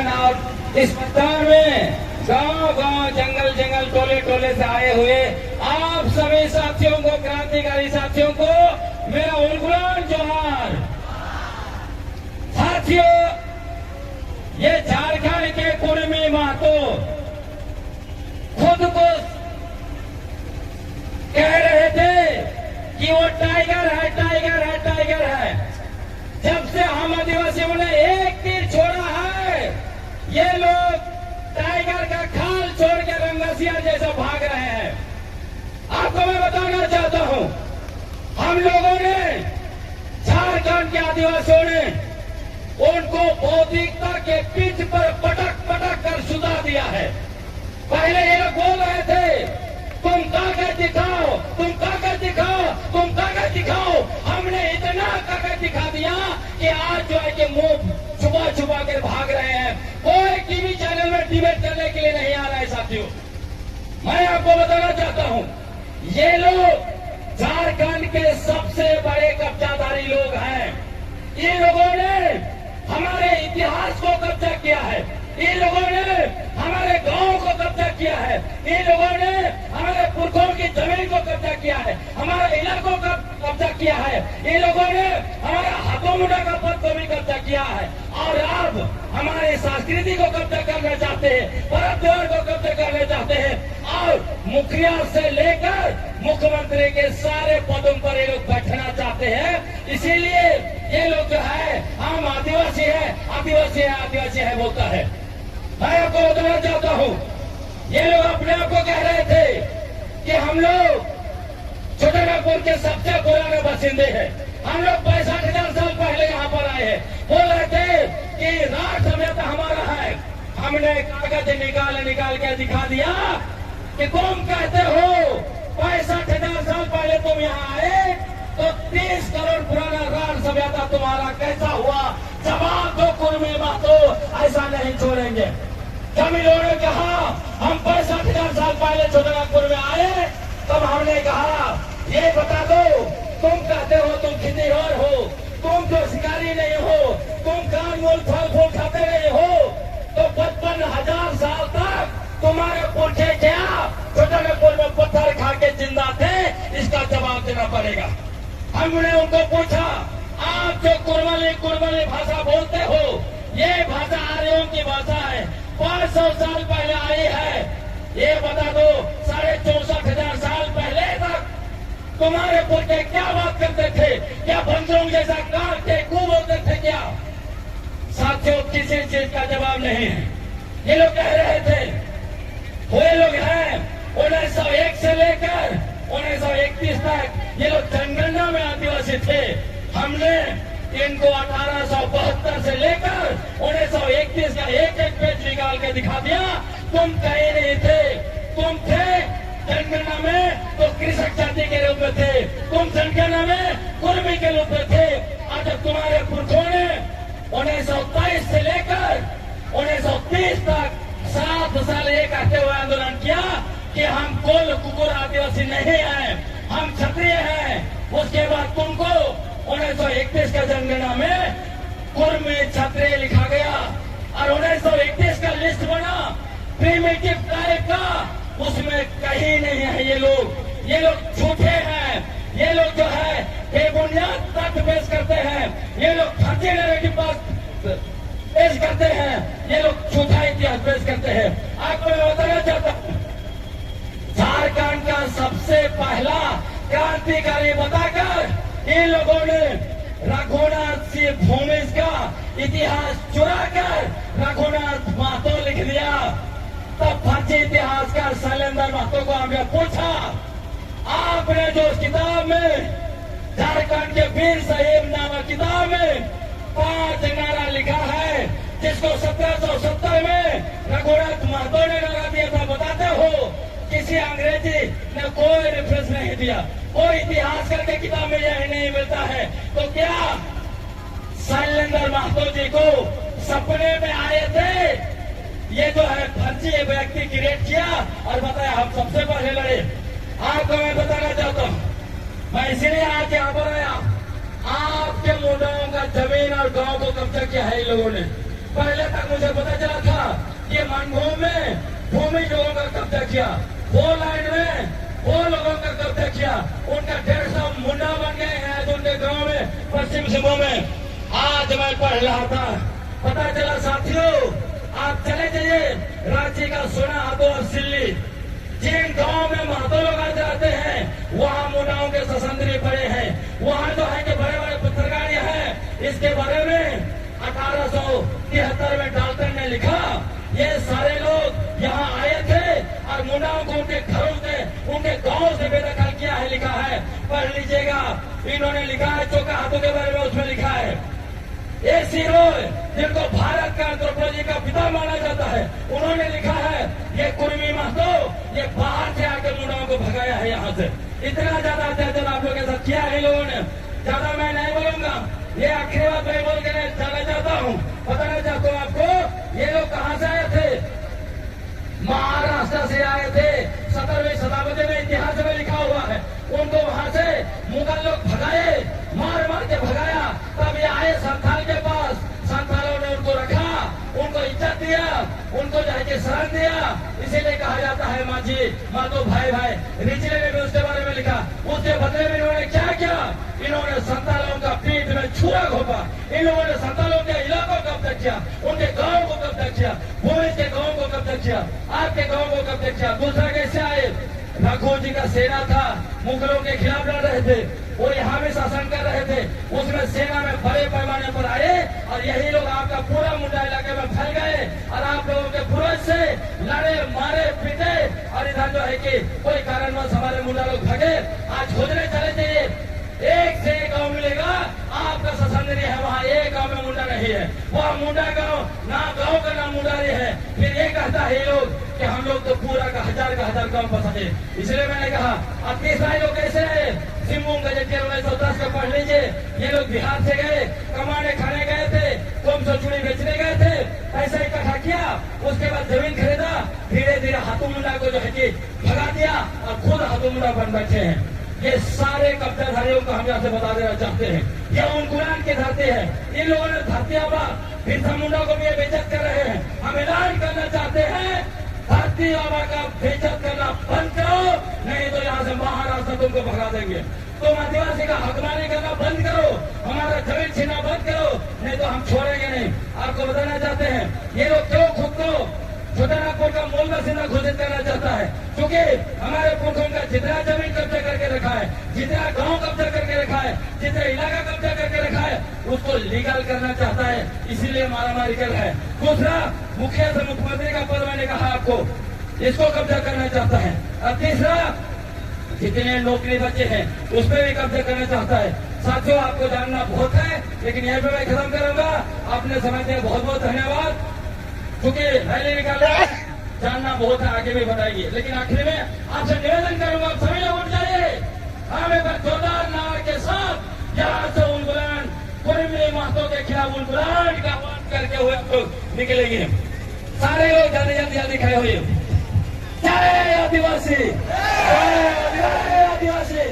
मैदान और इस मैदान में गांव-गांव, जंगल-जंगल, टोले-टोले से आए हुए आप सभी साथियों को, क्रांतिकारी साथियों को मेरा उलगुलान जोहार। साथियों, ये झारखंड के कुर्मी महतो खुद को कह रहे थे कि वो टाइगर है, टाइगर है, टाइगर है। जब से हम आदिवासियों ने एक तीर छोड़ा है, ये लोग टाइगर का खाल छोड़ के रंगसिया जैसा भाग रहे हैं। आपको मैं बताना चाहता हूं, हम लोगों ने, झारखंड के आदिवासियों ने उनको बौद्धिकता के पीठ पर पटक पटक कर सुधा दिया है। पहले ये लोग बोल रहे थे तुम ताकत दिखाओ, तुम ताकत दिखाओ, तुम ताकत दिखाओ। हमने इतना ताकत दिखा दिया कि आज जो है कि मुंह छुपा छुपा कर भाग रहे हैं। कोई टीवी चैनल में डिबेट करने के लिए नहीं आ रहा है। साथियों, मैं आपको बताना चाहता हूं, ये लोग झारखंड के सबसे बड़े कब्जाधारी लोग हैं। ये लोगों ने हमारे इतिहास को कब्जा किया है, इन लोगों ने हमारे गांव को कब्जा किया है, इन लोगों ने हमारे पुरखों की जमीन को कब्जा किया है, हमारे इलाकों का कब्जा किया है, इन लोगों ने हमारा हाथों मुंडा का पद को भी कब्जा किया है। और अब हमारी संस्कृति को कब्जा करना चाहते हैं, परम त्योहार को कब्जा करना चाहते हैं और मुखिया से लेकर मुख्यमंत्री के सारे पदों पर ये लोग बैठना चाहते हैं। इसीलिए ये लोग जो है हम आदिवासी है, आदिवासी है, आदिवासी है बोलता है। मैं आपको बताना चाहता हूं, ये लोग अपने आप को कह रहे थे कि हम लोग छोटानागपुर के सबसे पुराने बासिंदे हैं, हम लोग 65,000 साल पहले यहाँ पर आए हैं। बोल रहे थे कि राज सभ्यता हमारा है। हमने कागज निकाल के दिखा दिया कि तुम कहते हो 65,000 साल पहले तुम यहाँ आए, तो 30 करोड़ पुराना राज सभ्यता तुम्हारा कैसा हुआ? जवाब दो कुर्मी महतो, ऐसा नहीं छोड़ेंगे। जब इन लोगों ने कहा हम 65,000 साल पहले छोटानागपुर में आए, तब हमने कहा ये बता दो, तुम कहते हो तुम खितीहर हो, तुम जो शिकारी नहीं हो, तुम कान मूल फल फूल खाते नहीं हो, तो 55,000 साल तक तुम्हारे पुरखे क्या छोटानागपुर में पत्थर खा के जिंदा थे? इसका जवाब देना पड़ेगा। हमने उनको पूछा, आप जो कुर्मली भाषा बोलते हो, ये भाषा आर्यों की भाषा है, 500 साल पहले आई है। ये बता दो 64,500 साल पहले तक तुम्हारे पुरखे क्या बात करते थे? क्या बंदरों जैसा काटते कू बोलते थे क्या? साथियों, किसी चीज का जवाब नहीं है। ये लोग कह रहे थे, वो लोग हैं 1901 से लेकर 1931 तक ये लोग जनगणना में आदिवासी थे। हमने इनको 1872 से लेकर 1931 का एक एक पेज निकाल के दिखा दिया। तुम कहीं नहीं थे, तुम थे जनगणना में तो कृषक जाति के रूप में थे, तुम जनगणना में कुर्मी के रूप में थे। आज तुम्हारे पुरखों ने 1923 से लेकर 1930 तक 7 साल ये कहते हुए आंदोलन किया कि हम कोल कुकुर आदिवासी नहीं हैं, हम क्षत्रिय हैं। उसके बाद तुमको 1931 का जनगणना में कुर्मी क्षत्रिय लिखा गया और 1931 का लिस्ट बना प्रीमिटिव टाइप का, उसमें कहीं नहीं है। ये लोग झूठे हैं, ये लोग जो है बेबुनियाद तथ्य पेश करते हैं, ये लोग फर्जी नैरेटिव पेश करते हैं, ये लोग झूठा इतिहास पेश करते हैं। आपको मैं बताना चाहता हूं, झारखंड का सबसे पहला क्रांतिकारी बताकर इन लोगों ने रघुनाथ सिंह भूमिज का इतिहास चुराकर रघुनाथ महतो लिख दिया। तब फर्जी इतिहासकार शैलेंद्र महतो को हमने पूछा, आपने जो किताब में झारखंड के वीर साहिब नामक किताब में 5 नारा लिखा है, जिसको 1770 में रघुनाथ महतो ने लगा दिया था, बताते हो किसी अंग्रेजी ने कोई रेफरेंस नहीं दिया, कोई इतिहासकार के किताब में यह नहीं मिलता है। तो क्या शैलेंद्र महतो जी को सपने में आए थे? ये जो है फर्जी व्यक्ति क्रिएट किया और बताया हम सबसे पहले लड़े। आपको मैं बताना चाहता हूँ, मैं इसीलिए आज यहाँ पर आया, आपके मुंडाओं का जमीन और गांव को कब्जा किया है इन लोगों ने। पहले तक मुझे पता चला मानभूमि में भूमि लोगों का कब्जा किया, 4 लाइन में वो लोगों का कब्जा किया, उनका 150 मुंडा बन गए हैं आज उनके गांव में, पश्चिम सिंहभूम में। आज मैं पढ़ रहा था, पता चला साथियों, आप चले जाइए रांची का सोना हाथों और सिल्ली, जिन गांव में महतो लोग आज रहते हैं वहां मुंडाओं के ससंदरी पड़े हैं, वहां जो है कि बड़े बड़े पत्रकारियां हैं। इसके बारे में 1873 में डाल्टन ने लिखा, ये सारे लोग यहाँ आए थे और मुंडाओं को उनके घरों से, उनके गांव से बेदखल किया है, लिखा है, पढ़ लीजिएगा। इन्होंने लिखा है चौका हाथों के बारे में, उसमें लिखा है एसी रॉय, जिनको भारत का एंथ्रोपोलॉजी का पिता माना जाता है, उन्होंने लिखा है ये कुर्मी महतो ये बाहर से आकर मुंडाओं को भगाया है यहाँ से। इतना ज्यादा अत्याचार आप लोगों के साथ किया है लोगों ने। ज्यादा मैं नहीं बोलूंगा, ये आखिरी बात मैं बोल के जाना चाहता हूँ, बताना चाहता हूँ आपको, ये लोग कहाँ से आए थे? महाराष्ट्र से आए थे। 17वीं शताब्दी में इतिहास में लिखा हुआ है, उनको वहां से मुगल लोग भगाए, मार मार के भगाया, तब ये आए संथाल के पास, संथालों ने उनको रखा, उनको इज्जत दिया, उनको जाके शरण दिया। इसीलिए कहा जाता है मांझी मातो भाई भाई। रिचले ने भी उसके बारे में लिखा, उसके बदले में इन्होंने क्या किया? इन्होंने संथालों का पीठ में छुरा घोपा, इन लोगों ने संथालों के इलाकों को कब्जा किया, उनके गांव को कब्जा किया, भूमि के गांव को कब्जा किया, आपके गांव को कब्जा किया। दूसरा कैसे आए? रघु जी का सेना था, मुगलों के खिलाफ लड़ रहे थे, वो यहाँ भी शासन कर रहे थे, उसमें सेना में बड़े पैमाने पर आए और यही लोग आपका पूरा मुंडा इलाके में फैल गए और आप लोगों के पूर्वज से लड़े मारे पीटे और इधर जो है कि कोई कारणवश हमारे मुंडा लोग भगे। आज खोजने चले जाइए, एक से एक गांव मिलेगा आपका ससंदरी है, वहाँ एक गांव में मुंडा नहीं है, वह मुंडा गांव ना गांव का नाम मुंडारी है। फिर ये कहता है ये लोग कि हम लोग तो पूरा का हजार गांव पसंदे। इसलिए मैंने कहा अब तीसरा लोग कैसे है? सिंहभूम गजट के 1910 का पढ़ लीजिए। ये लोग बिहार से गए, कमाने खाने गए थे, कम सौ चूड़ी बेचने गए थे, पैसा इकट्ठा किया, उसके बाद जमीन खरीदा, धीरे धीरे हाथों मुंडा को जो है कि भगा दिया और खुद हाथों मुंडा बन बैठे हैं। ये सारे कब्जाधारियों को हम यहाँ से बता देना चाहते हैं, ये उनगुलान की धरती है। इन लोगों ने धरती आबा बिरसा मुंडा को भी बेइज्जत कर रहे हैं। हम ऐलान करना चाहते हैं, धरती आबा का बेइज्जत करना बंद करो, नहीं तो यहाँ से महाराष्ट्र तुमको भगा देंगे। तुम आदिवासी का हकमानी करना बंद करो, हमारा जमीन छीनना बंद करो, नहीं तो हम छोड़ेंगे नहीं। आपको बताना चाहते हैं ये लोग क्यों खुद को छोटानागपुर का मूल बासिंदा घोषित करना चाहता है, क्योंकि हमारे पुरखों का जितना जमीन कब्जा करके रखा है, जितना गांव कब्जा करके रखा है, जितना इलाका कब्जा करके रखा है, उसको लीगल करना चाहता है, इसीलिए मारामारी कर रहा है। दूसरा, मुखिया से मुख्यमंत्री का पद मैंने कहा आपको, इसको कब्जा करना चाहता है। और तीसरा, जितने नौकरी बचे हैं उस पर भी कब्जा करना चाहता है। साथियों आपको जानना बहुत है, लेकिन यहीं पर मैं खत्म करूंगा। आपने समझ दिया, बहुत बहुत धन्यवाद। क्योंकि रैली निकालना जानना बहुत है, आगे भी बताएंगे, लेकिन आखिर में आपसे निवेदन करूंगा, आप सभी लोग उठ जाइए, हम एक बार जोरदार नारे के साथ यहाँ से उलगुलान कुर्मी महतो के खिलाफ उलगुलान का आह्वान करके हुए हम लोग निकलेंगे। सारे लोग जल्दी जल्दी खड़े हुए। जय आदिवासी, जय आदिवासी।